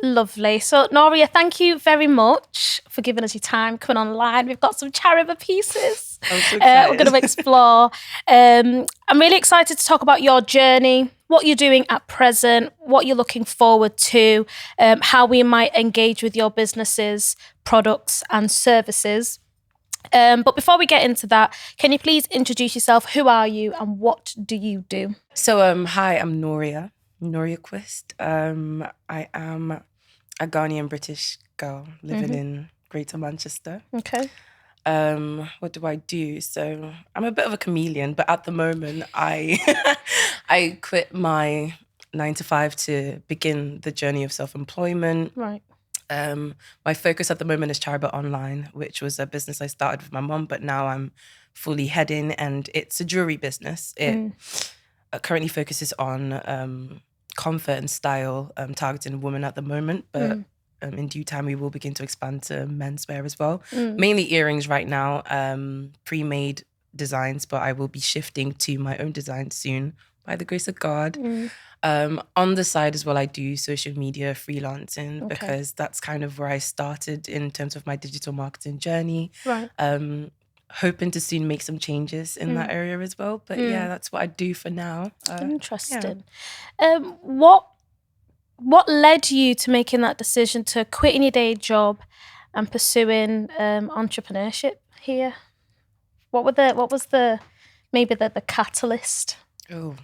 Lovely. So, Noria, thank you very much for giving us your time, coming online. We've got some Chariba pieces I'm so excited. we're going to explore. I'm really excited to talk about your journey, what you're doing at present, what you're looking forward to, how we might engage with your businesses, products and services. But before we get into that, can you please introduce yourself? Who are you and what do you do? So, hi, I'm Noria Quist. I am a Ghanaian British girl living in Greater Manchester. Okay. What do I do? So I'm a bit of a chameleon, but at the moment I I quit my 9 to 5 to begin the journey of self-employment. Right. My focus at the moment is Chariba Online, which was a business I started with my mum, but now I'm fully heading, and it's a jewelry business. It currently focuses on comfort and style, targeting women at the moment, but in due time we will begin to expand to menswear as well. Mainly earrings right now, pre-made designs, but I will be shifting to my own designs soon by the grace of God. On the side as well, I do social media freelancing because that's kind of where I started in terms of my digital marketing journey. Right. Hoping to soon make some changes in that area as well. But yeah, that's what I do for now. Interesting. What led you to making that decision to quitting your day job and pursuing entrepreneurship here? What was the catalyst? Oh,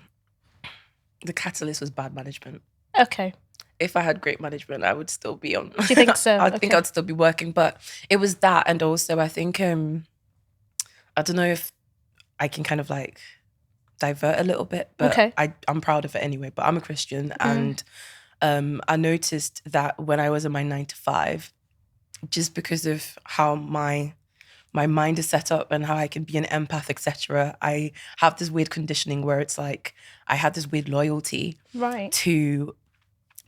the catalyst was bad management. Okay. If I had great management, I would still be on. Do you think so? I think I'd still be working, but it was that, and also I think I don't know if I can kind of like divert a little bit, but I'm proud of it anyway. But I'm a Christian, and I noticed that when I was in my 9 to 5, just because of how my mind is set up and how I can be an empath, etc., I have this weird conditioning where it's like I had this weird loyalty to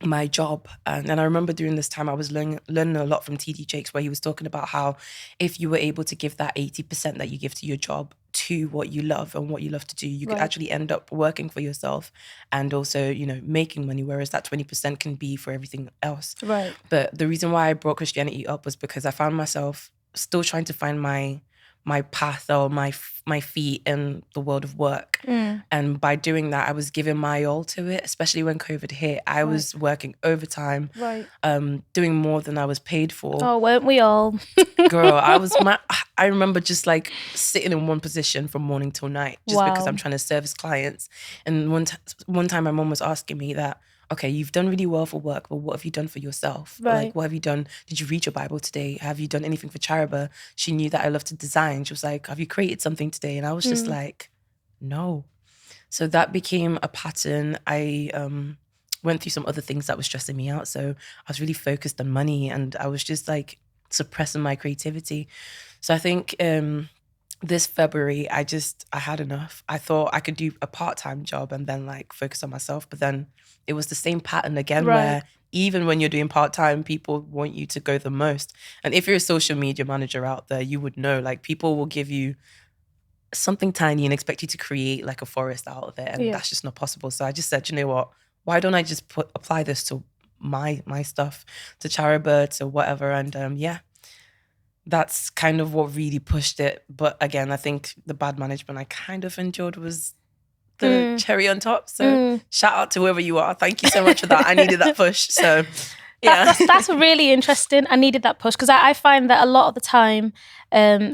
my job. And I remember during this time I was learning a lot from TD Jakes, where he was talking about how if you were able to give that 80% that you give to your job to what you love and what you love to do, you could actually end up working for yourself and also, making money, whereas that 20% can be for everything else. Right. But the reason why I brought Christianity up was because I found myself still trying to find my path or my feet in the world of work. And by doing that, I was giving my all to it, especially when COVID hit. I was working overtime, doing more than I was paid for. Oh, weren't we all? Girl, I remember just like sitting in one position from morning till night just because I'm trying to service clients. And one time my mom was asking me that, okay, you've done really well for work, but what have you done for yourself? Right. Like, what have you done? Did you read your Bible today? Have you done anything for Chariba? She knew that I love to design. She was like, have you created something today? And I was just like, no. So that became a pattern. I went through some other things that were stressing me out. So I was really focused on money and I was just like suppressing my creativity. So I think this February, I had enough. I thought I could do a part-time job and then like focus on myself. But then it was the same pattern again, where even when you're doing part-time, people want you to go the most. And if you're a social media manager out there, you would know, like, people will give you something tiny and expect you to create like a forest out of it. And that's just not possible. So I just said, you know what? Why don't I just apply this to my stuff, to Chariba, to whatever. And that's kind of what really pushed it. But again, I think the bad management I kind of endured was the cherry on top. So shout out to whoever you are. Thank you so much for that. I needed that push. So yeah. That's really interesting. I needed that push because I find that a lot of the time,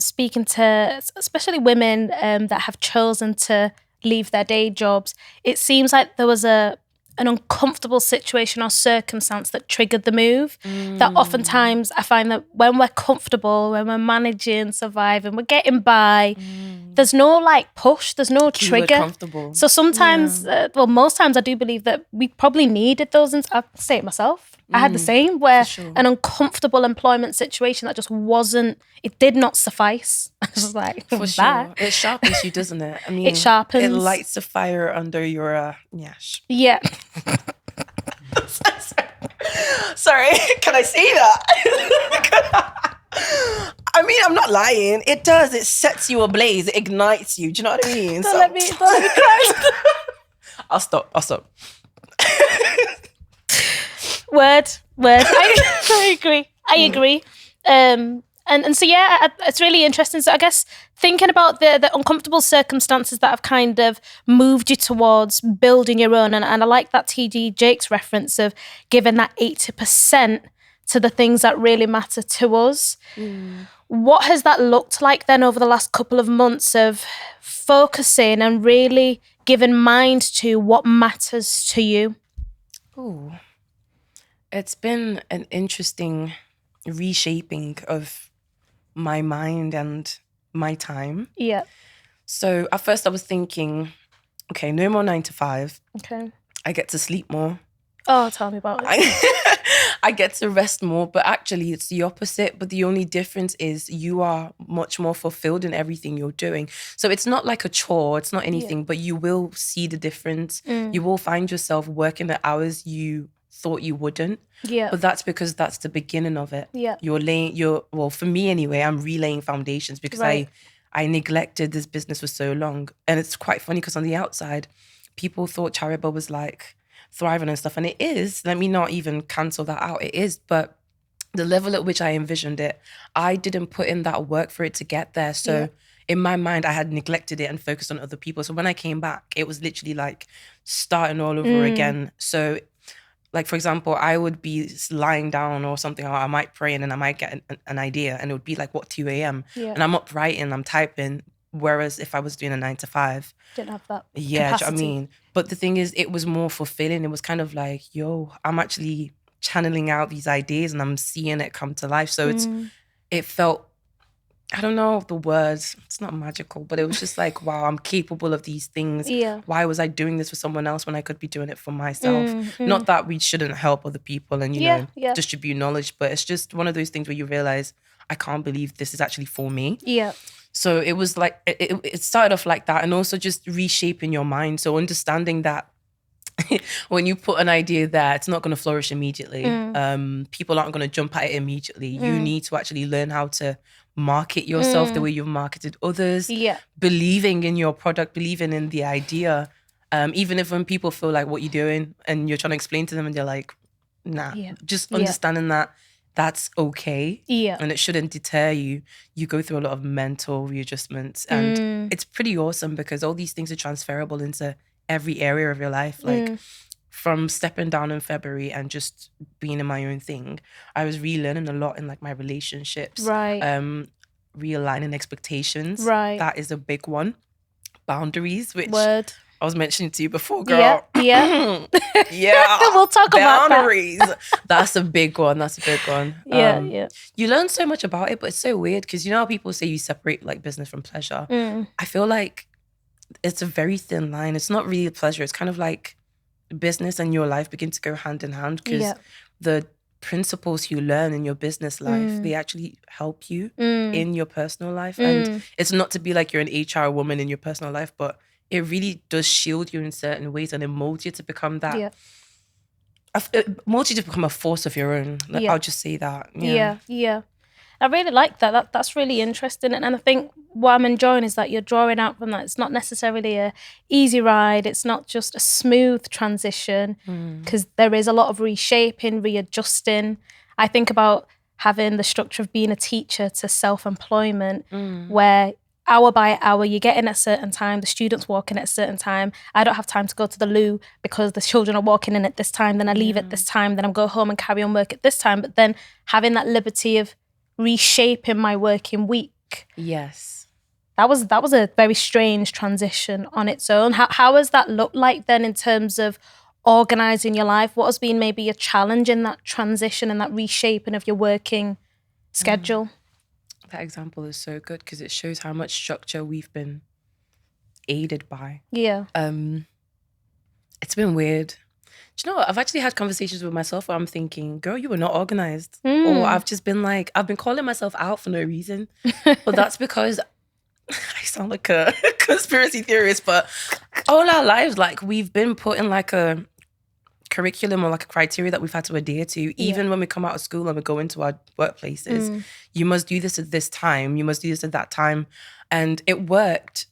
speaking to especially women that have chosen to leave their day jobs, it seems like there was an uncomfortable situation or circumstance that triggered the move. That oftentimes I find that when we're comfortable, when we're managing, surviving, we're getting by, there's no like push, there's no trigger. Comfortable. So sometimes, most times I do believe that we probably needed those. I say it myself. I had the same, where an uncomfortable employment situation that just it did not suffice. I was just like, for sure. It sharpens you, doesn't it? I mean, it sharpens. It lights the fire under your Yeah. Sorry, can I say that? I mean, I'm not lying. It does. It sets you ablaze. It ignites you. Do you know what I mean? Don't let me cry. I'll stop. Word. I agree. I agree. And so, yeah, it's really interesting. So I guess thinking about the uncomfortable circumstances that have kind of moved you towards building your own. And I like that TD Jakes reference of giving that 80% to the things that really matter to us. What has that looked like then over the last couple of months of focusing and really giving mind to what matters to you? Ooh. It's been an interesting reshaping of my mind and my time. Yeah. So at first I was thinking, okay, no more 9 to 5. Okay. I get to sleep more. Oh, tell me about it. I get to rest more, but actually it's the opposite. But the only difference is you are much more fulfilled in everything you're doing. So it's not like a chore, it's not anything, but you will see the difference. You will find yourself working the hours you thought you wouldn't. Yeah. But that's because that's the beginning of it. Yeah. Well, for me anyway, I'm relaying foundations because Right. I neglected this business for so long. And it's quite funny because on the outside, people thought Chariba was like thriving and stuff. And it is. Let me not even cancel that out. It is. But the level at which I envisioned it, I didn't put in that work for it to get there. So in my mind, I had neglected it and focused on other people. So when I came back, it was literally like starting all over again. So like, for example, I would be lying down or something, or I might pray and then I might get an idea and it would be like, what, 2 a.m.? Yeah. And I'm up writing, I'm typing. Whereas if I was doing a 9 to 5, Didn't have that yeah, do you know what I capacity. mean? But the thing is, it was more fulfilling. It was kind of like, yo, I'm actually channeling out these ideas and I'm seeing it come to life. So it felt, I don't know the words, it's not magical, but it was just like, wow, I'm capable of these things. Yeah. Why was I doing this for someone else when I could be doing it for myself? Not that we shouldn't help other people and, you know, distribute knowledge, but it's just one of those things where you realize, I can't believe this is actually for me. Yeah. So it was like, it started off like that, and also just reshaping your mind. So understanding that when you put an idea there, it's not going to flourish immediately. People aren't going to jump at it immediately. You need to actually learn how to market yourself the way you've marketed others. Yeah. Believing in your product, believing in the idea. Even if when people feel like what you're doing and you're trying to explain to them and they're like, nah, just understanding that that's okay. Yeah. And it shouldn't deter you. You go through a lot of mental readjustments and it's pretty awesome because all these things are transferable into every area of your life. Like from stepping down in February and just being in my own thing, I was relearning a lot in like my relationships. Right. Realigning expectations. Right. That is a big one. Boundaries, which Word. I was mentioning to you before, girl. Yeah. Yeah. We'll talk about that. Boundaries. That's a big one. Yeah. You learn so much about it, but it's so weird because you know how people say you separate like business from pleasure. I feel like it's a very thin line. It's not really a pleasure. It's kind of like business and your life begin to go hand in hand because the principles you learn in your business life, they actually help you in your personal life. And it's not to be like you're an HR woman in your personal life, but it really does shield you in certain ways and it molds you to become that. It molds you to become a force of your own. Like, I'll just say that. Yeah. I really like that. That's really interesting. And I think what I'm enjoying is that you're drawing out from that. It's not necessarily a easy ride. It's not just a smooth transition because there is a lot of reshaping, readjusting. I think about having the structure of being a teacher to self-employment where hour by hour, you get in at a certain time, the students walk in at a certain time. I don't have time to go to the loo because the children are walking in at this time, then I leave at this time, then I go home and carry on work at this time. But then having that liberty of reshaping my working week. Yes. That was a very strange transition on its own. How has that looked like then in terms of organising your life? What has been maybe a challenge in that transition and that reshaping of your working schedule? That example is so good because it shows how much structure we've been aided by. Yeah. It's been weird. Do you know what? I've actually had conversations with myself where I'm thinking, girl, you were not organized. Or I've just been like, I've been calling myself out for no reason. But that's because I sound like a conspiracy theorist, but all our lives, like we've been put in like a curriculum or like a criteria that we've had to adhere to. Even when we come out of school and we go into our workplaces, you must do this at this time. You must do this at that time. And it worked,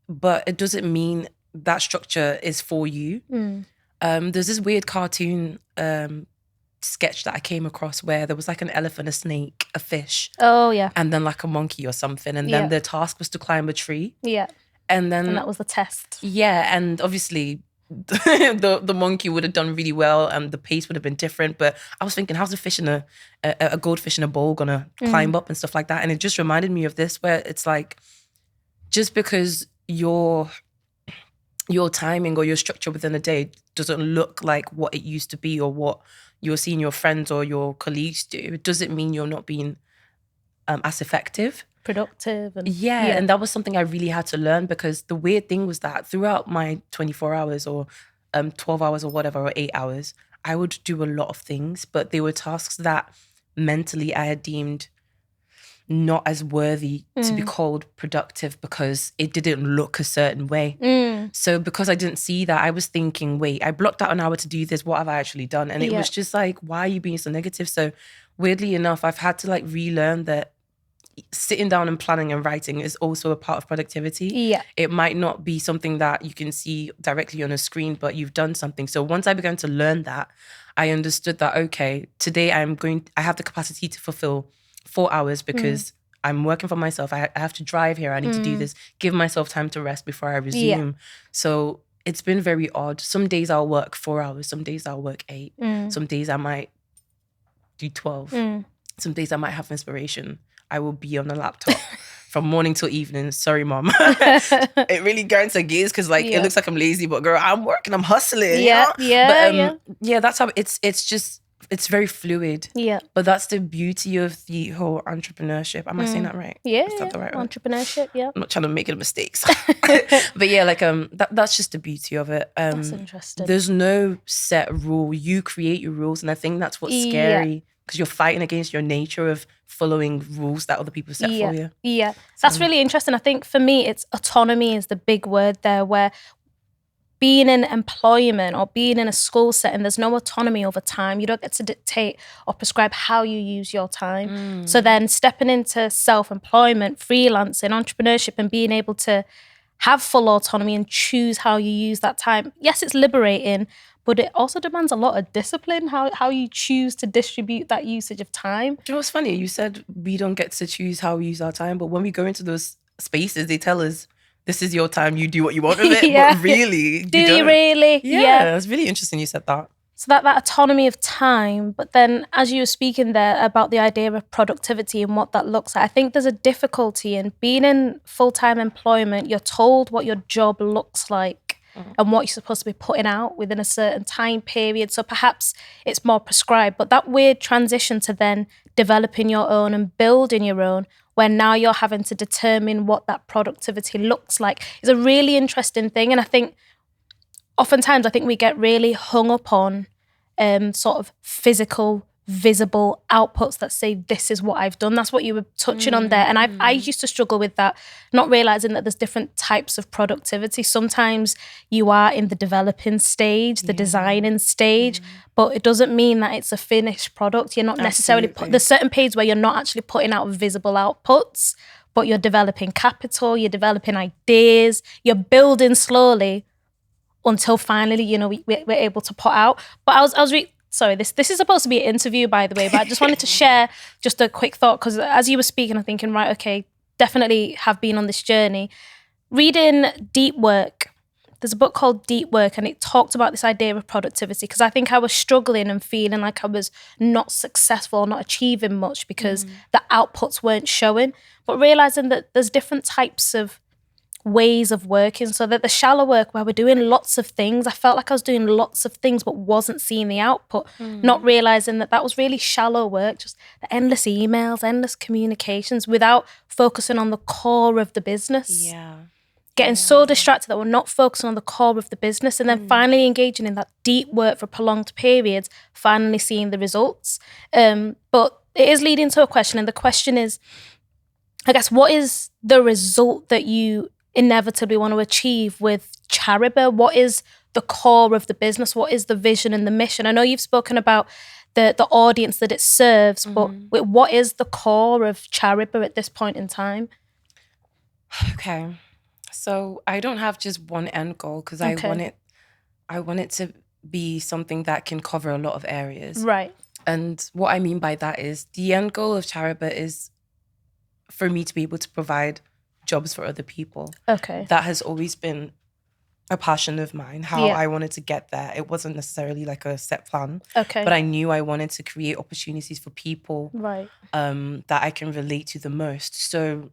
but it doesn't mean that structure is for you. There's this weird cartoon sketch that I came across where there was like an elephant, a snake, a fish, Oh, yeah. and then like a monkey or something. And Yeah. then the task was to climb a tree. Yeah. And then And that was the test. yeah, and obviously the monkey would have done really well and the pace would have been different. But I was thinking, how's a fish in a goldfish in a bowl gonna climb up and stuff like that? And it just reminded me of this, where it's like, just because your timing or your structure within a day doesn't look like what it used to be or what you're seeing your friends or your colleagues do, it doesn't mean you're not being as effective. Productive. And Yeah, and that was something I really had to learn, because the weird thing was that throughout my 24 hours or 12 hours or whatever, or 8 hours, I would do a lot of things, but they were tasks that mentally I had deemed not as worthy to be called productive because it didn't look a certain way. So because I didn't see that, I was thinking, wait, I blocked out an hour to do this. What have I actually done? And it was just like, why are you being so negative? So weirdly enough, I've had to like relearn that sitting down and planning and writing is also a part of productivity. Yeah. It might not be something that you can see directly on a screen, but you've done something. So once I began to learn that, I understood that, okay, today I have the capacity to fulfill 4 hours because I'm working for myself. I have to drive here. I need to do this. Give myself time to rest before I resume. Yeah. So it's been very odd. Some days I'll work 4 hours. Some days I'll work 8. Some days I might do 12. Some days I might have inspiration. I will be on the laptop from morning till evening. Sorry, mom. It really grinds her gears because like it looks like I'm lazy, but girl, I'm working, I'm hustling. Yeah, you know? Yeah, that's how it's very fluid. Yeah. But that's the beauty of the whole entrepreneurship. Am I saying that right? Yeah. Is that the right word? Entrepreneurship, yeah. I'm not trying to make any mistakes. But yeah, like that's just the beauty of it. That's interesting. There's no set rule. You create your rules, and I think that's what's scary. Because you're fighting against your nature of following rules that other people set for you. Yeah, that's really interesting. I think for me, it's autonomy is the big word there, where being in employment or being in a school setting, there's no autonomy over time. You don't get to dictate or prescribe how you use your time. So then stepping into self-employment, freelancing, entrepreneurship, and being able to have full autonomy and choose how you use that time. Yes, it's liberating, but it also demands a lot of discipline, how you choose to distribute that usage of time. Do you know what's funny? You said we don't get to choose how we use our time, but when we go into those spaces, they tell us, this is your time, you do what you want with it. But really, do you really? Yeah, it's really interesting you said that. So that autonomy of time, but then as you were speaking there about the idea of productivity and what that looks like, I think there's a difficulty in being in full-time employment. You're told what your job looks like and what you're supposed to be putting out within a certain time period. So perhaps it's more prescribed, but that weird transition to then developing your own and building your own, where now you're having to determine what that productivity looks like, is a really interesting thing. And I think oftentimes we get really hung up on sort of physical, visible outputs that say, this is what I've done. That's what you were touching on there. And I used to struggle with that, not realizing that there's different types of productivity. Sometimes you are in the developing stage, the designing stage, but it doesn't mean that it's a finished product. You're not necessarily, there's certain periods where you're not actually putting out visible outputs, but you're developing capital, you're developing ideas, you're building slowly until finally, you know, we're able to put out. But sorry, this is supposed to be an interview, by the way, but I just wanted to share just a quick thought, because as you were speaking, I'm thinking, right, okay, definitely have been on this journey. Reading Deep Work, there's a book called Deep Work, and it talked about this idea of productivity, because I think I was struggling and feeling like I was not successful, not achieving much because the outputs weren't showing, but realizing that there's different types of ways of working. So that the shallow work where we're doing lots of things, I felt like I was doing lots of things but wasn't seeing the output, not realizing that was really shallow work, just the endless emails, endless communications without focusing on the core of the business. Getting so distracted that we're not focusing on the core of the business, and then finally engaging in that deep work for prolonged periods, finally seeing the results. But it is leading to a question, and the question is, I guess, what is the result that you inevitably want to achieve with Chariba? What is the core of the business? What is the vision and the mission? I know you've spoken about the audience that it serves, but what is the core of Chariba at this point in time? Okay, so I don't have just one end goal, because I want it to be something that can cover a lot of areas. Right. And what I mean by that is the end goal of Chariba is for me to be able to provide jobs for other people. Okay. That has always been a passion of mine, how I wanted to get there. It wasn't necessarily like a set plan, but I knew I wanted to create opportunities for people that I can relate to the most. So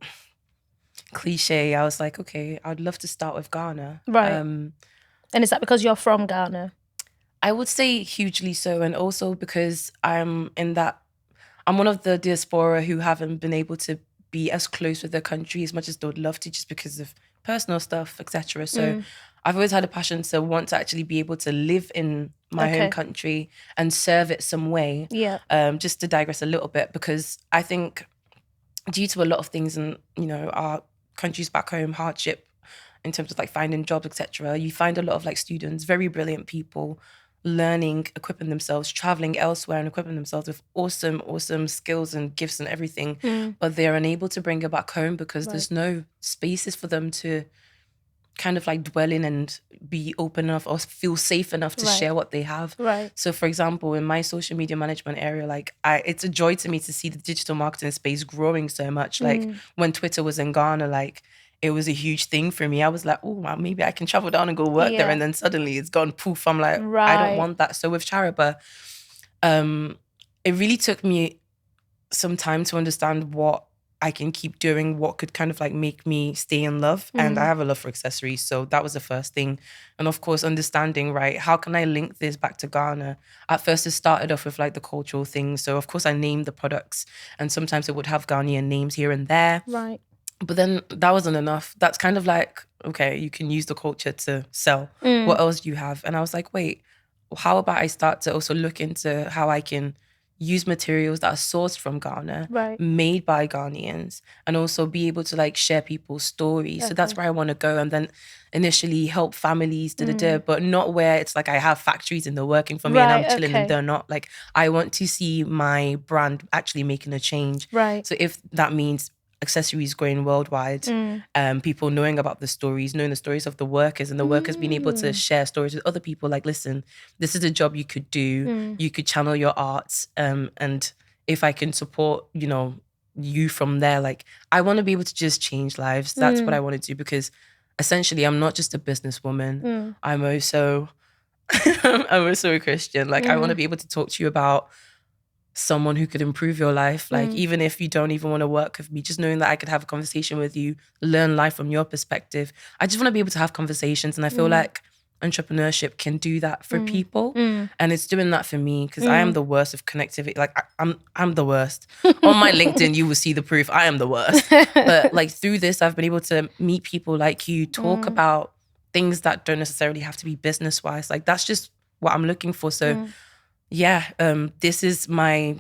cliche, I was like, okay, I'd love to start with Ghana. Right. And is that because you're from Ghana? I would say hugely so. And also because I'm one of the diaspora who haven't been able to be as close with their country as much as they would love to, just because of personal stuff, etc. So I've always had a passion to want to actually be able to live in my home country and serve it some way. Yeah. Just to digress a little bit, because I think due to a lot of things in, our countries back home, hardship in terms of like finding jobs, etc., you find a lot of like students, very brilliant people, learning, equipping themselves, traveling elsewhere and equipping themselves with awesome skills and gifts and everything, but they're unable to bring it back home because there's no spaces for them to kind of like dwell in and be open enough or feel safe enough to share what they have. Right. So for example, in my social media management area, like it's a joy to me to see the digital marketing space growing so much. Like when Twitter was in Ghana, like it was a huge thing for me. I was like, oh, wow, maybe I can travel down and go work there. And then suddenly it's gone poof. I'm like, I don't want that. So with Chariba, it really took me some time to understand what I can keep doing, what could kind of like make me stay in love. And I have a love for accessories. So that was the first thing. And of course, understanding, right, how can I link this back to Ghana? At first, it started off with like the cultural things. So of course, I named the products and sometimes it would have Ghanaian names here and there. Right. But then that wasn't enough. That's kind of like, okay, you can use the culture to sell. What else do you have? And I was like, wait, how about I start to also look into how I can use materials that are sourced from Ghana, made by Ghanaians, and also be able to like share people's stories. So that's where I want to go. And then initially help families, but not where it's like I have factories and they're working for me and I'm chilling and they're not. Like I want to see my brand actually making a change. Right. So if that means accessories going worldwide, people knowing about the stories, knowing the stories of the workers and the workers being able to share stories with other people. Like, listen, this is a job you could do. You could channel your arts. And if I can support, you from there, like I want to be able to just change lives. That's what I want to do, because essentially I'm not just a businesswoman. I'm also a Christian. Like I want to be able to talk to you about someone who could improve your life. Like even if you don't even want to work with me, just knowing that I could have a conversation with you, learn life from your perspective. I just want to be able to have conversations, and I feel like entrepreneurship can do that for people, and it's doing that for me, because I am the worst of connectivity. Like I'm the worst. On my LinkedIn, you will see the proof. I am the worst. But like through this, I've been able to meet people like you, talk about things that don't necessarily have to be business wise. Like that's just what I'm looking for. So this is my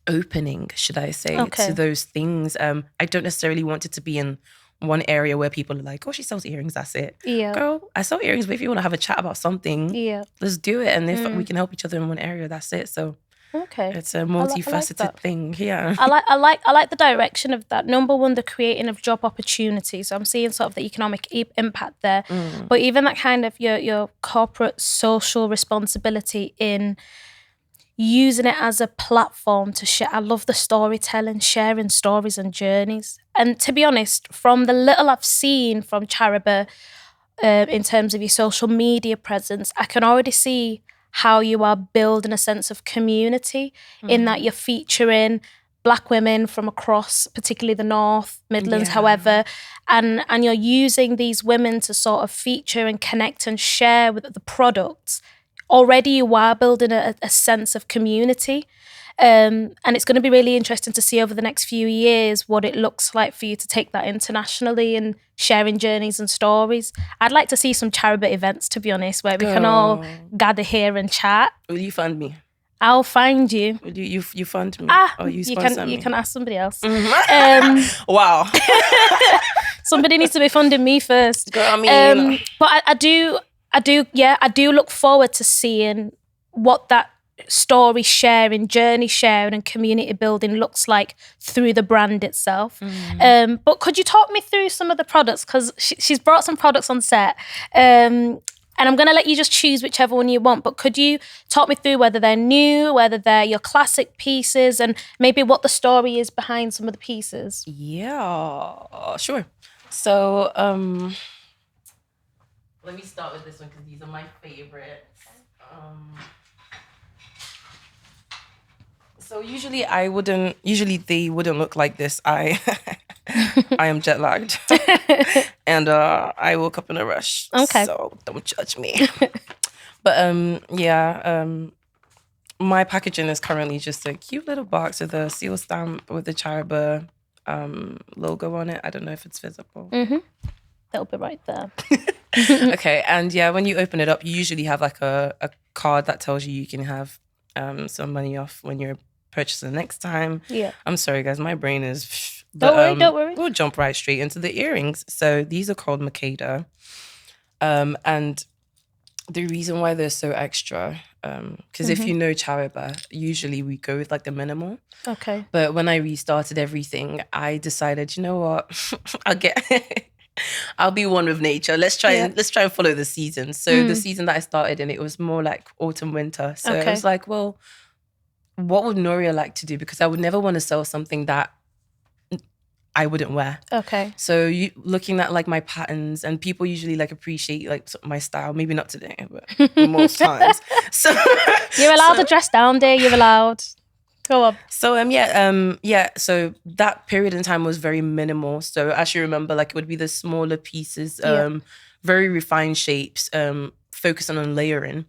opening, should I say, to those things. I don't necessarily want it to be in one area where people are like, oh, she sells earrings, that's it. Yeah. Girl, I sell earrings, but if you want to have a chat about something, let's do it. And if we can help each other in one area, that's it. So it's a multifaceted thing. Yeah. I like the direction of that. Number one, the creating of job opportunities. So I'm seeing sort of the economic impact there. But even that kind of your corporate social responsibility in using it as a platform to share. I love the storytelling, sharing stories and journeys. And to be honest, from the little I've seen from Chariba, in terms of your social media presence, I can already see how you are building a sense of community in that you're featuring Black women from across, particularly the North, Midlands, however, and you're using these women to sort of feature and connect and share with the products. Already you are building a sense of community. And it's going to be really interesting to see over the next few years what it looks like for you to take that internationally and sharing journeys and stories. I'd like to see some Chariba events, to be honest, where we can all gather here and chat. Will you fund me? I'll find you. Will you fund me? Or you sponsor me? You can ask somebody else. Wow. Somebody needs to be funding me first. Girl, I mean, but I do look forward to seeing what that story sharing, journey sharing and community building looks like through the brand itself. But could you talk me through some of the products? Because she's brought some products on set. And I'm going to let you just choose whichever one you want. But could you talk me through whether they're new, whether they're your classic pieces, and maybe what the story is behind some of the pieces? Yeah, sure. So let me start with this one because these are my favorites. So usually they wouldn't look like this. I am jet lagged and I woke up in a rush. Okay. So don't judge me. But my packaging is currently just a cute little box with a seal stamp with the Chariba logo on it. I don't know if it's visible. Mm-hmm. That'll be right there. Okay, and yeah, when you open it up, you usually have like a card that tells you can have some money off when you're purchasing the next time. Yeah. I'm sorry, guys, my brain is... Don't worry. We'll jump right straight into the earrings. So these are called Makeda. And the reason why they're so extra, because if you know Chariba, usually we go with like the minimal. Okay. But when I restarted everything, I decided, you know what, I'll be one with nature. Let's try and follow the season. So the season that I started in, it was more like autumn, winter. So I was like, well, what would Noria like to do? Because I would never want to sell something that I wouldn't wear. Okay. So you looking at like my patterns, and people usually like appreciate like my style. Maybe not today, but most times. So you're allowed to dress down, dear. You're allowed. Go on. So So that period in time was very minimal. So as you remember, like it would be the smaller pieces, very refined shapes, focusing on layering.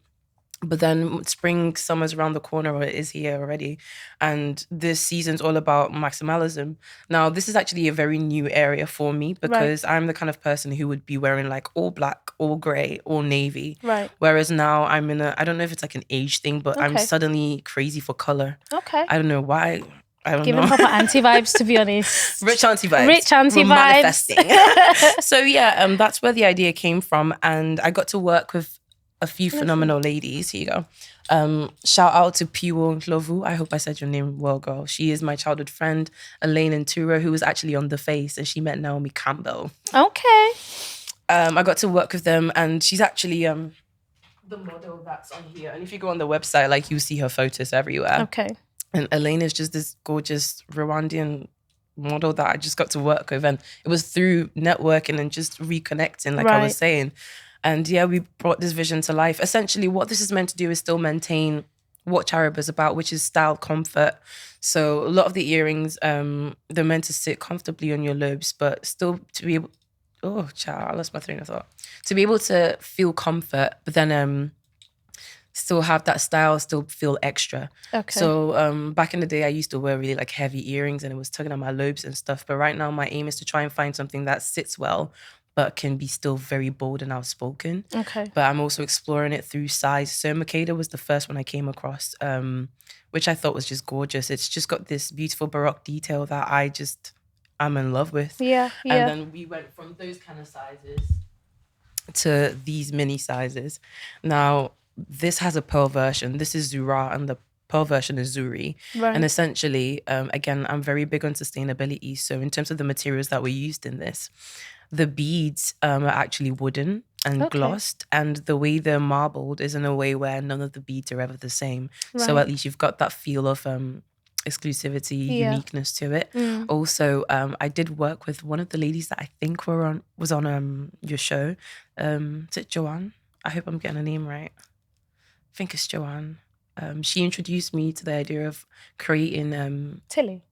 But then spring, summer's around the corner, or it is here already. And this season's all about maximalism. Now, this is actually a very new area for me because I'm the kind of person who would be wearing like all black, all grey, all navy. Right. Whereas now I'm I don't know if it's like an age thing, but I'm suddenly crazy for colour. Okay. I don't know why. I don't know. Giving proper auntie vibes, to be honest. Rich auntie vibes. Rich auntie vibes. Manifesting. So that's where the idea came from. And I got to work with a few phenomenal ladies. Here you go. Shout out to Piwo Lovu. I hope I said your name well, girl. She is my childhood friend, Elaine Nturo, who was actually on The Face, and she met Naomi Campbell. Okay. I got to work with them, and she's actually the model that's on here. And if you go on the website, like you see her photos everywhere. Okay. And Elaine is just this gorgeous Rwandan model that I just got to work with, and it was through networking and just reconnecting, like I was saying. And we brought this vision to life. Essentially, what this is meant to do is still maintain what Chariba is about, which is style, comfort. So a lot of the earrings, they're meant to sit comfortably on your lobes, but still to be able... Oh, child, I lost my train of thought. To be able to feel comfort, but then still have that style, still feel extra. Okay. So back in the day, I used to wear really like heavy earrings, and it was tugging on my lobes and stuff. But right now, my aim is to try and find something that sits well, but can be still very bold and outspoken. Okay. But I'm also exploring it through size. So Makeda was the first one I came across, which I thought was just gorgeous. It's just got this beautiful Baroque detail that I'm in love with. Yeah. And then we went from those kind of sizes to these mini sizes. Now, this has a pearl version. This is Zura, and the pearl version is Zuri. Right. And essentially, again, I'm very big on sustainability. So in terms of the materials that were used in this, the beads are actually wooden and glossed, and the way they're marbled is in a way where none of the beads are ever the same. Right. So at least you've got that feel of exclusivity, uniqueness to it. Also, I did work with one of the ladies that I think was on your show. Is it Joanne? I hope I'm getting her name right. I think it's Joanne. She introduced me to the idea of creating... Tilly.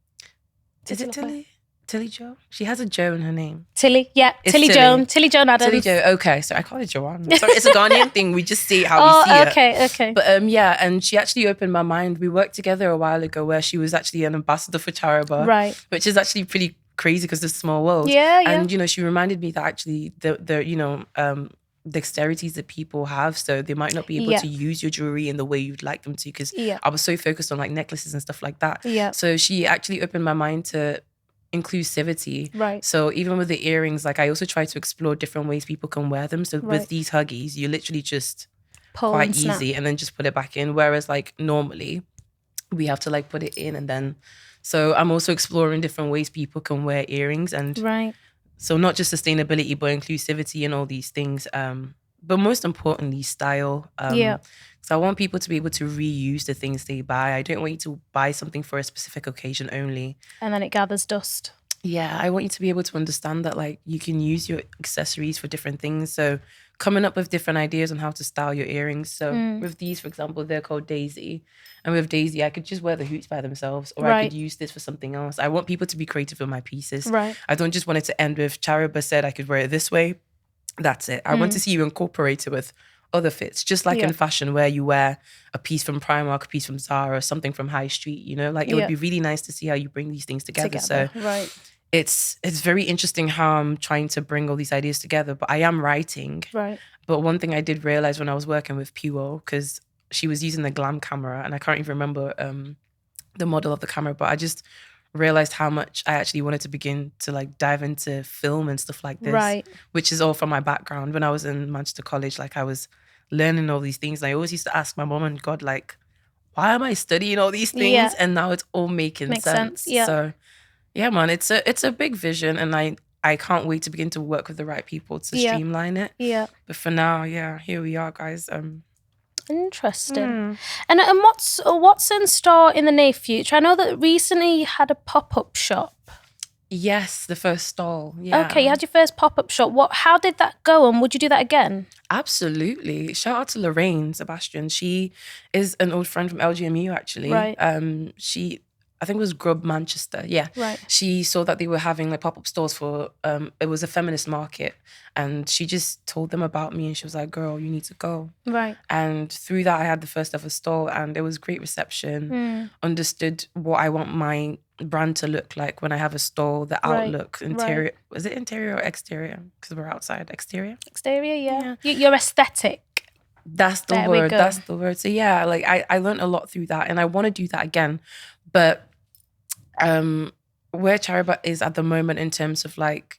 Is it Tilly? Tilly Jo? She has a Jo in her name. Tilly, yeah. Tilly Joan. Tilly Joan Adams. Tilly Jo, okay. So I call her Joanne. Sorry, it's a Ghanaian thing. We just see how we see it. Okay. But and she actually opened my mind. We worked together a while ago where she was actually an ambassador for Chariba. Right. Which is actually pretty crazy because it's a small world. Yeah. And, she reminded me that actually the dexterities that people have, so they might not be able to use your jewelry in the way you'd like them to, because I was so focused on like necklaces and stuff like that. Yeah. So she actually opened my mind to inclusivity. Right. So even with the earrings, like I also try to explore different ways people can wear them. So with these huggies, you literally just pull quite easy and then just put it back in. Whereas like normally we have to like put it in and then. So I'm also exploring different ways people can wear earrings, and so not just sustainability but inclusivity and all these things. but most importantly, style. Yeah. So I want people to be able to reuse the things they buy. I don't want you to buy something for a specific occasion only. And then it gathers dust. Yeah, I want you to be able to understand that like you can use your accessories for different things. So coming up with different ideas on how to style your earrings. So with these, for example, they're called Daisy. And with Daisy, I could just wear the hoops by themselves, or I could use this for something else. I want people to be creative with my pieces. Right. I don't just want it to end with Chariba said I could wear it this way. That's it. I want to see you incorporate it with other fits, just like in fashion where you wear a piece from Primark, a piece from Zara, something from High Street, you know, like it would be really nice to see how you bring these things together. So it's very interesting how I'm trying to bring all these ideas together, but I am writing. Right. But one thing I did realize when I was working with Puo, because she was using the glam camera and I can't even remember the model of the camera, but I just realized how much I actually wanted to begin to like dive into film and stuff like this, which is all from my background. When I was in Manchester College, like I was learning all these things. And I always used to ask my mom and God, like, why am I studying all these things? Yeah. And now it's all making sense. Yeah. So yeah, man, it's a big vision, and I can't wait to begin to work with the right people to streamline it. Yeah. But for now, yeah, here we are, guys. Interesting. And what's in store in the near future? I know that recently you had a pop-up shop. Yes, the first stall. Yeah. Okay, you had your first pop-up shop. How did that go, and would you do that again? Absolutely. Shout out to Lorraine Sebastian. She is an old friend from LGMU, actually. Right. I think it was Grub Manchester. Yeah. Right. She saw that they were having like pop-up stores for, it was a feminist market. And she just told them about me and she was like, girl, you need to go. Right. And through that, I had the first ever stall and it was great reception. Understood what I want my brand to look like when I have a stall, the outlook, interior. Was it interior or exterior? Because we're outside. Exterior? Exterior, yeah. Your aesthetic. That's the word. That's the word. So yeah, like I learned a lot through that and I want to do that again. But where Chariba is at the moment in terms of like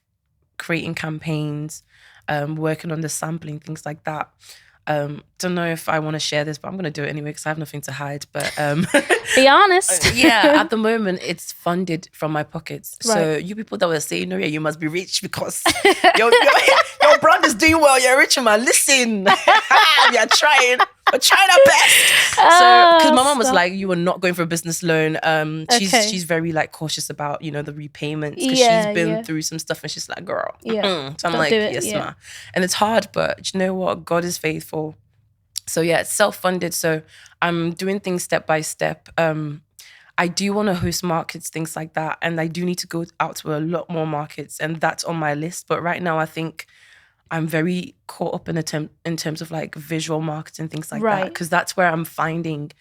creating campaigns, working on the sampling, things like that. Don't know if I want to share this, but I'm going to do it anyway because I have nothing to hide. But be honest. Yeah, at the moment it's funded from my pockets. Right. So you people that were saying, Noria, you must be rich because your brand is doing well. You're a rich man. Listen, we are trying. We're trying our best. So, because my mom was like, you were not going for a business loan. She's very like cautious about, you know, the repayments because she's been through some stuff and she's like, girl. Yeah. So I'm like, yes, ma. And it's hard, but you know what? God is faithful. So yeah, it's self-funded. So I'm doing things step by step. I do want to host markets, things like that. And I do need to go out to a lot more markets and that's on my list. But right now I think I'm very caught up in terms of like visual marketing, things like that. Because that's where I'm finding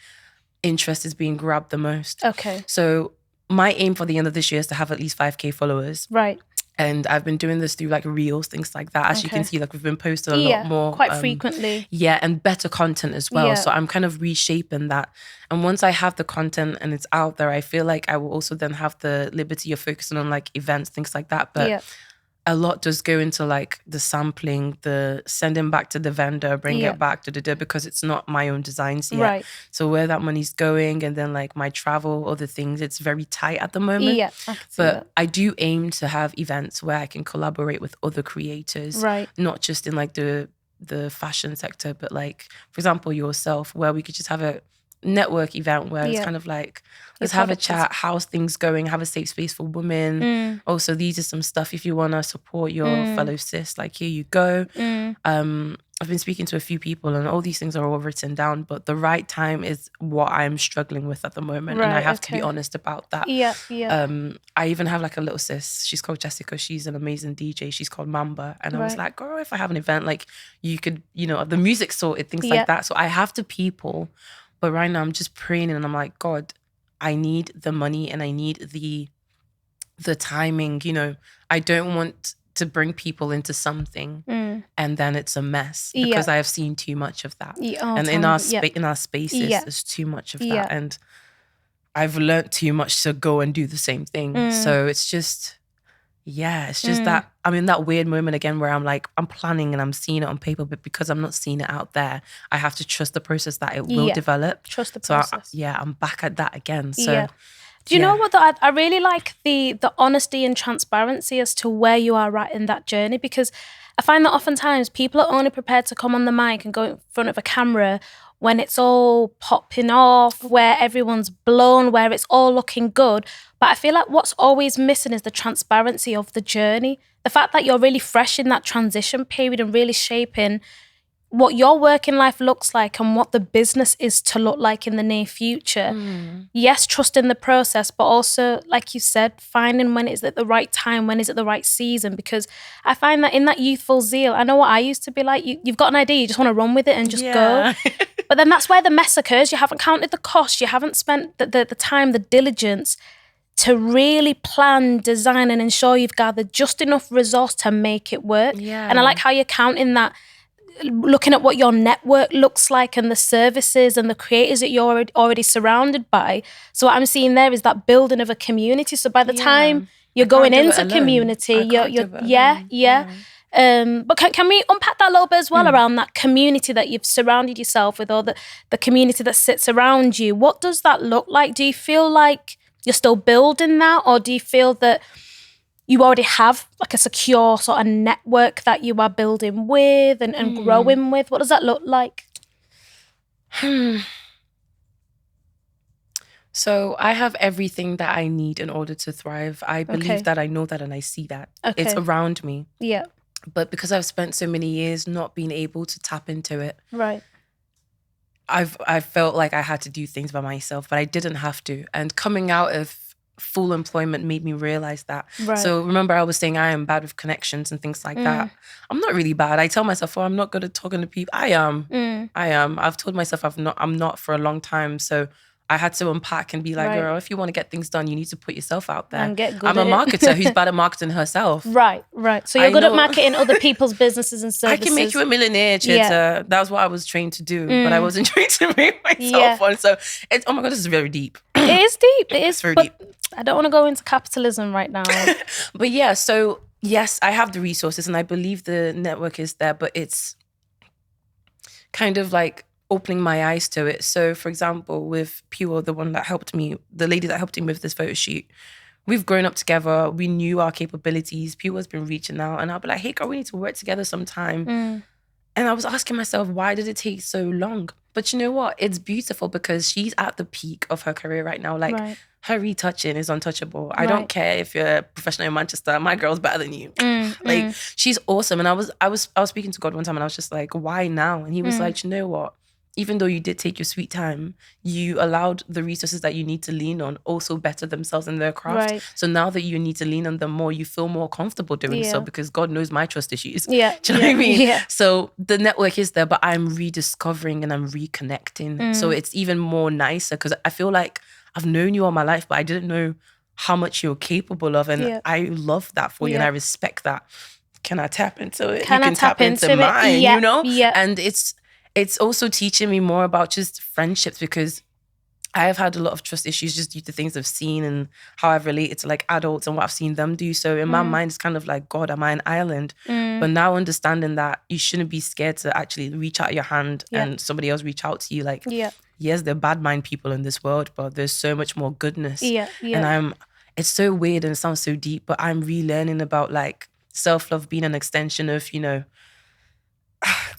interest is being grabbed the most. Okay. So my aim for the end of this year is to have at least 5K followers. Right. And I've been doing this through like reels, things like that. As you can see, like we've been posting a lot more. Quite frequently. Yeah, and better content as well. Yeah. So I'm kind of reshaping that. And once I have the content and it's out there, I feel like I will also then have the liberty of focusing on like events, things like that. But a lot does go into like the sampling, the sending back to the vendor, bring it back because it's not my own designs yet. Right. So where that money's going and then like my travel, other things, it's very tight at the moment. Yeah, but I do aim to have events where I can collaborate with other creators, right? Not just in like the fashion sector, but like, for example, yourself, where we could just have a network event where it's kind of like, let's have a chat, how's things going, have a safe space for women. Also, these are some stuff if you want to support your fellow sis, like here you go. I've been speaking to a few people and all these things are all written down, but the right time is what I'm struggling with at the moment. Right, and I have to be honest about that. I even have like a little sis, she's called Jessica, she's an amazing DJ, she's called Mamba. And I was like, girl, if I have an event, like you could, you know, the music sorted, things like that. So I have to people. But right now I'm just praying and I'm like, God, I need the money and I need the timing. You know, I don't want to bring people into something and then it's a mess because I have seen too much of that. And in our spaces, there's too much of that. And I've learned too much to go and do the same thing. So it's just... yeah, it's just that I'm in that weird moment again where I'm like, I'm planning and I'm seeing it on paper, but because I'm not seeing it out there, I have to trust the process that it will develop. Trust the process. So I'm back at that again. So do you know what? I really like the honesty and transparency as to where you are at in that journey, because I find that oftentimes people are only prepared to come on the mic and go in front of a camera when it's all popping off, where everyone's blown, where it's all looking good. But I feel like what's always missing is the transparency of the journey. The fact that you're really fresh in that transition period and really shaping what your working life looks like and what the business is to look like in the near future. Yes, trust in the process, but also, like you said, finding when is it the right time, when is it the right season, because I find that in that youthful zeal, I know what I used to be like, you've got an idea, you just want to run with it and just go. But then that's where the mess occurs. You haven't counted the cost, you haven't spent the time, the diligence to really plan, design and ensure you've gathered just enough resource to make it work. And I like how you're counting that, looking at what your network looks like and the services and the creators that you're already surrounded by. So what I'm seeing there is that building of a community. So by the time you're going into community, but can we unpack that a little bit as well around that community that you've surrounded yourself with, or the community that sits around you? What does that look like? Do you feel like you're still building that, or do you feel that you already have like a secure sort of network that you are building with and growing with? What does that look like? So I have everything that I need in order to thrive. I believe that, I know that, and I see that. It's around me. Yeah. But because I've spent so many years not being able to tap into it, right, I felt like I had to do things by myself, but I didn't have to. And coming out of full employment made me realize that. Right. So remember I was saying I am bad with connections and things like that. I'm not really bad. I tell myself, I'm not good at talking to people. I am. I've told myself I'm not for a long time. So I had to unpack and be like, girl, if you want to get things done, you need to put yourself out there. And get good I'm a marketer who's bad at marketing herself. Right. So you're good at marketing other people's businesses and services. I can make you a millionaire, Chiedza. That was what I was trained to do, but I wasn't trained to make myself one. So it's, oh my God, this is very deep. It is deep. It is very deep. I don't want to go into capitalism right now. But yeah, so yes, I have the resources and I believe the network is there, but it's kind of like opening my eyes to it. So for example, with Pure, the one that helped me, the lady that helped me with this photo shoot, we've grown up together. We knew our capabilities. Pure has been reaching out and I'll be like, hey girl, we need to work together sometime. And I was asking myself, why did it take so long? But you know what? It's beautiful because she's at the peak of her career right now. Like her retouching is untouchable. I don't care if you're a professional in Manchester, my girl's better than you. Like she's awesome. And I was speaking to God one time and I was just like, why now? And he was like, you know what? Even though you did take your sweet time, you allowed the resources that you need to lean on also better themselves in their craft. So now that you need to lean on them more, you feel more comfortable doing so because God knows my trust issues. Do you know what I mean? So the network is there, but I'm rediscovering and I'm reconnecting. So it's even more nicer because I feel like I've known you all my life, but I didn't know how much you're capable of. And I love that for you and I respect that. Can I tap into it? Can you can I tap into mine, you know? And it's also teaching me more about just friendships because I have had a lot of trust issues just due to things I've seen and how I've related to like adults and what I've seen them do. So in my mind, it's kind of like, God, am I an island? But now understanding that you shouldn't be scared to actually reach out your hand and somebody else reach out to you. Like, yes, there are bad mind people in this world, but there's so much more goodness. And it's so weird and it sounds so deep, but I'm relearning about like self-love being an extension of, you know,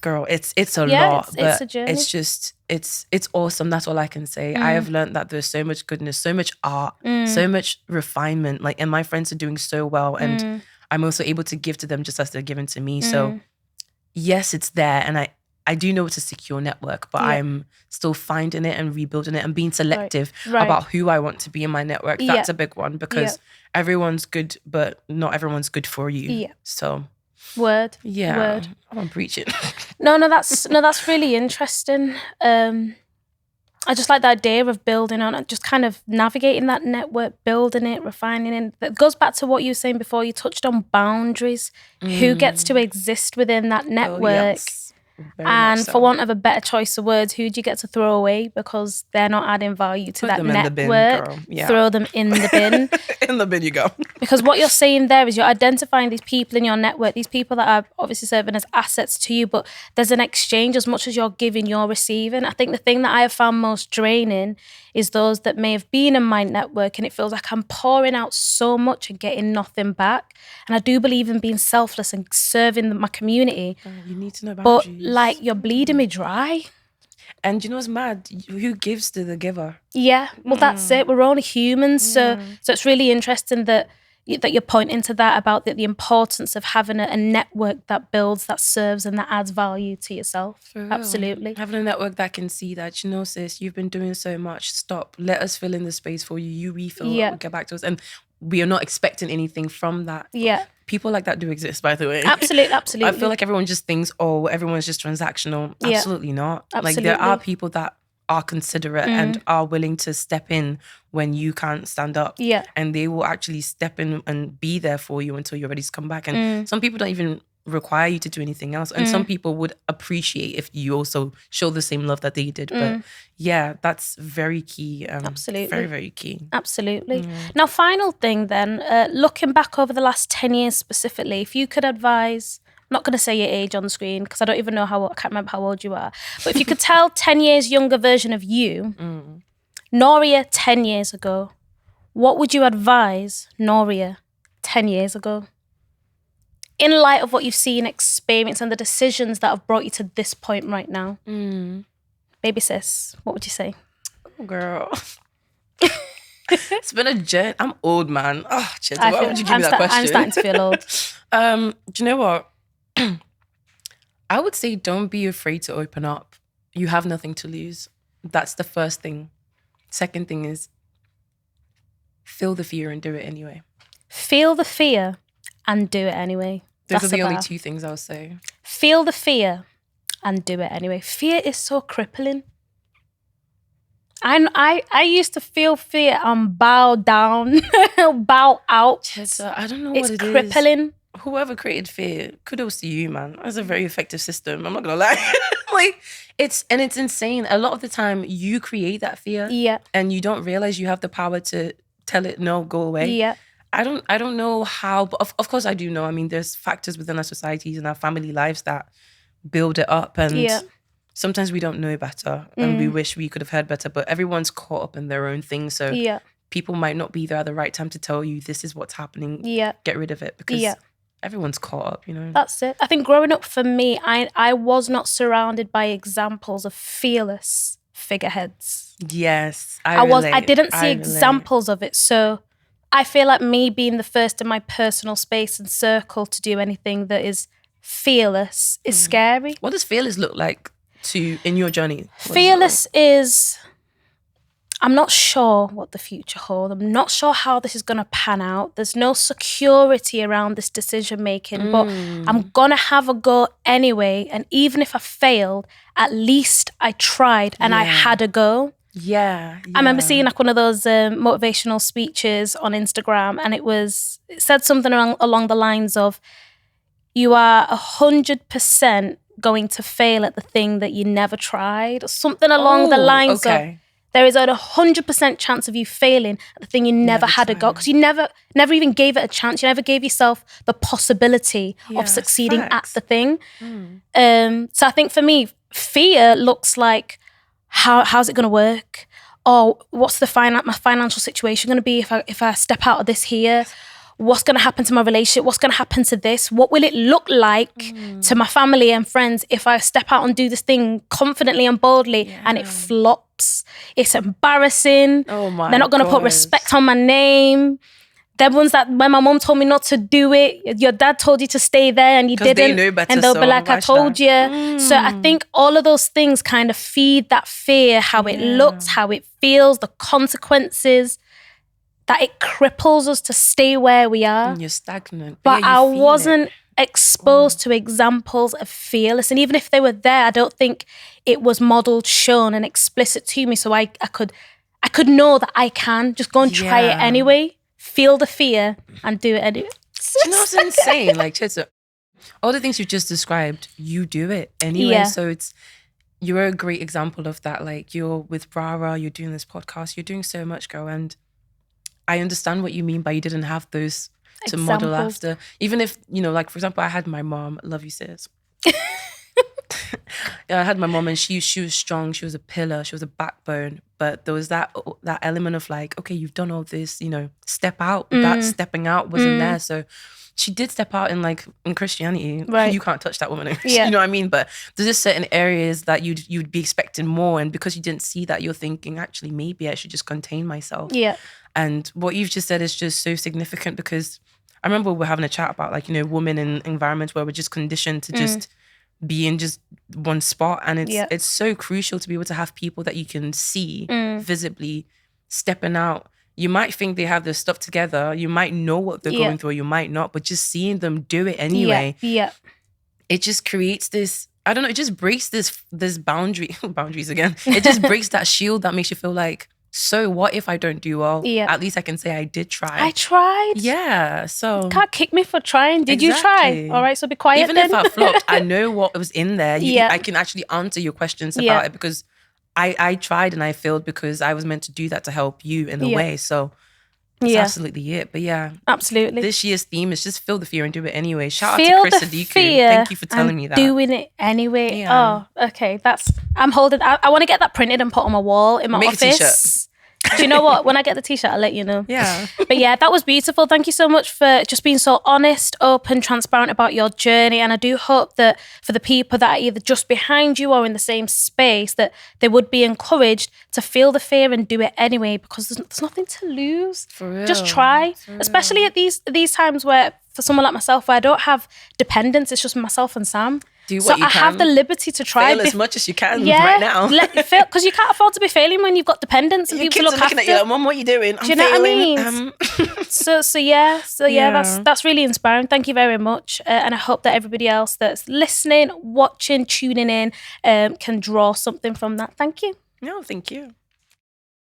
girl, it's a lot, but it's a journey. It's just, it's awesome. That's all I can say. I have learned that there's so much goodness, so much art, so much refinement. Like, and my friends are doing so well, and I'm also able to give to them just as they're giving to me. So, yes, it's there, and I do know it's a secure network, but I'm still finding it and rebuilding it and being selective about who I want to be in my network. That's a big one because everyone's good, but not everyone's good for you. So. Word. I'm preaching. No, that's really interesting. I just like the idea of building on it, just kind of navigating that network, building it, refining it. That goes back to what you were saying before. You touched on boundaries. Who gets to exist within that network? And for want of a better choice of words, who do you get to throw away because they're not adding value to that network? Throw them in the bin. In the bin you go. Because what you're saying there is you're identifying these people in your network, these people that are obviously serving as assets to you, but there's an exchange as much as you're giving, you're receiving. I think the thing that I have found most draining is those that may have been in my network and it feels like I'm pouring out so much and getting nothing back. And I do believe in being selfless and serving my community. You need to know But boundaries. like, you're bleeding me dry. And you know what's mad? Who gives to the giver? Yeah, well, that's it. We're only humans. So it's really interesting that you're pointing to that about the importance of having a network that builds, that serves, and that adds value to yourself. Absolutely. Having a network that can see that, you know, sis, you've been doing so much. Stop. Let us fill in the space for you. You refill. Yeah. Get back to us. And we are not expecting anything from that. Yeah. People like that do exist, by the way. Absolutely. I feel like everyone just thinks, oh, everyone's just transactional. Yeah. Absolutely not. Absolutely. Like, there are people that are considerate and are willing to step in when you can't stand up. Yeah. And they will actually step in and be there for you until you're ready to come back. And some people don't even require you to do anything else. And some people would appreciate if you also show the same love that they did. But yeah, that's very key. Absolutely. Very, very key. Absolutely. Now, final thing then, looking back over the last 10 years specifically, if you could advise, I'm not going to say your age on the screen because I don't even know I can't remember how old you are. But if you could tell 10 years younger version of you, Noria 10 years ago, what would you advise Noria 10 years ago? In light of what you've seen, experienced, and the decisions that have brought you to this point right now. Baby sis, what would you say? Oh, girl. It's been a journey. I'm old, man. Oh, Chiedza, why would you give me that question? I'm starting to feel old. Do you know what? I would say don't be afraid to open up. You have nothing to lose. That's the first thing. Second thing is feel the fear and do it anyway. Feel the fear and do it anyway. Those are the only two things I'll say. Feel the fear and do it anyway. Fear is so crippling. I used to feel fear and bow down, bow out. Chiedza, I don't know what it is. It's crippling. Whoever created fear, kudos to you, man. That's a very effective system. I'm not gonna lie. Like, it's insane. A lot of the time you create that fear. Yeah. And you don't realize you have the power to tell it no, go away. Yeah. I don't know how, but of course I do know. I mean, there's factors within our societies and our family lives that build it up, and sometimes we don't know better and we wish we could have heard better, but everyone's caught up in their own thing. So people might not be there at the right time to tell you this is what's happening. Yeah. Get rid of it because everyone's caught up, you know. That's it. I think growing up for me, I was not surrounded by examples of fearless figureheads. Yes. I didn't see examples of it. So I feel like me being the first in my personal space and circle to do anything that is fearless is scary. What does fearless look like in your journey? Fearless is, I'm not sure what the future holds. I'm not sure how this is going to pan out. There's no security around this decision making, but I'm going to have a go anyway. And even if I failed, at least I tried and I had a go. Yeah. I remember seeing like one of those motivational speeches on Instagram, and it said something along the lines of, you are 100% going to fail at the thing that you never tried, or something along the lines of, there is a 100% chance of you failing at the thing you never had a go, because you never even gave it a chance. You never gave yourself the possibility of succeeding at the thing. So I think for me, fear looks like, how's it going to work? Or what's my financial situation going to be if I step out of this here? What's going to happen to my relationship? What's going to happen to this? What will it look like to my family and friends if I step out and do this thing confidently and boldly and it flops? It's embarrassing. Oh my! They're not going to put respect on my name. They're ones that when my mom told me not to do it, your dad told you to stay there and you didn't. They know better, and they'll be like, I told you. So I think all of those things kind of feed that fear, how it looks, how it feels, the consequences, that it cripples us to stay where we are. And you're stagnant. But I wasn't exposed to examples of fearless. And even if they were there, I don't think it was modeled, shown and explicit to me. So I could know that I can just go and try it anyway. Feel the fear and do it anyway. You know what's insane? Like, Chiedza, all the things you just described, you do it anyway. Yeah. So you're a great example of that. Like, you're with Rara, you're doing this podcast, you're doing so much, girl. And I understand what you mean by you didn't have those to model after. Even if, you know, like, for example, I had my mom, love you, sis. Yeah, I had my mom, and she was strong. She was a pillar. She was a backbone. But there was that element of like, okay, you've done all this, step out. That stepping out wasn't there. So she did step out in Christianity. Right. You can't touch that woman. Yeah. You know what I mean? But there's just certain areas that you'd be expecting more, and because you didn't see that, you're thinking, actually, maybe I should just contain myself. Yeah. And what you've just said is just so significant, because I remember we were having a chat about women in environments where we're just conditioned to just be in just one spot, and it's so crucial to be able to have people that you can see visibly stepping out. You might think they have their stuff together, you might know what they're going through, or you might not, but just seeing them do it anyway, it just creates this, I don't know, it just breaks this boundaries again. It just breaks that shield that makes you feel like, so what if I don't do well? At least I can say I did try. I tried. Yeah, so... You can't kick me for trying. Did you try? All right, so be quiet Even then. if I flopped, I know what was in there. I can actually answer your questions about it, because I tried and I failed because I was meant to do that to help you in a way. So that's absolutely it. But absolutely. This year's theme is just feel the fear and do it anyway. Shout Feel out to Chris the Adiku. fear Thank you for telling me that. Doing it anyway. Yeah. Oh, okay. I'm holding. I want to get that printed and put on my wall in my Make office. a t-shirt. Do you know what? When I get the t-shirt, I'll let you know. Yeah. But yeah, that was beautiful. Thank you so much for just being so honest, open, transparent about your journey. And I do hope that for the people that are either just behind you or in the same space, that they would be encouraged to feel the fear and do it anyway, because there's nothing to lose. For real. Just try. Especially at these times where, for someone like myself, where I don't have dependents, it's just myself and Sam. Do what you I have the liberty to try. Fail as much as you can right now. Because you can't afford to be failing when you've got dependents and your people kids to are look looking after. at you like, Mum, what are you doing? I'm Do you know failing. what I mean? So yeah, that's really inspiring. Thank you very much. And I hope that everybody else that's listening, watching, tuning in can draw something from that. Thank you. No, thank you.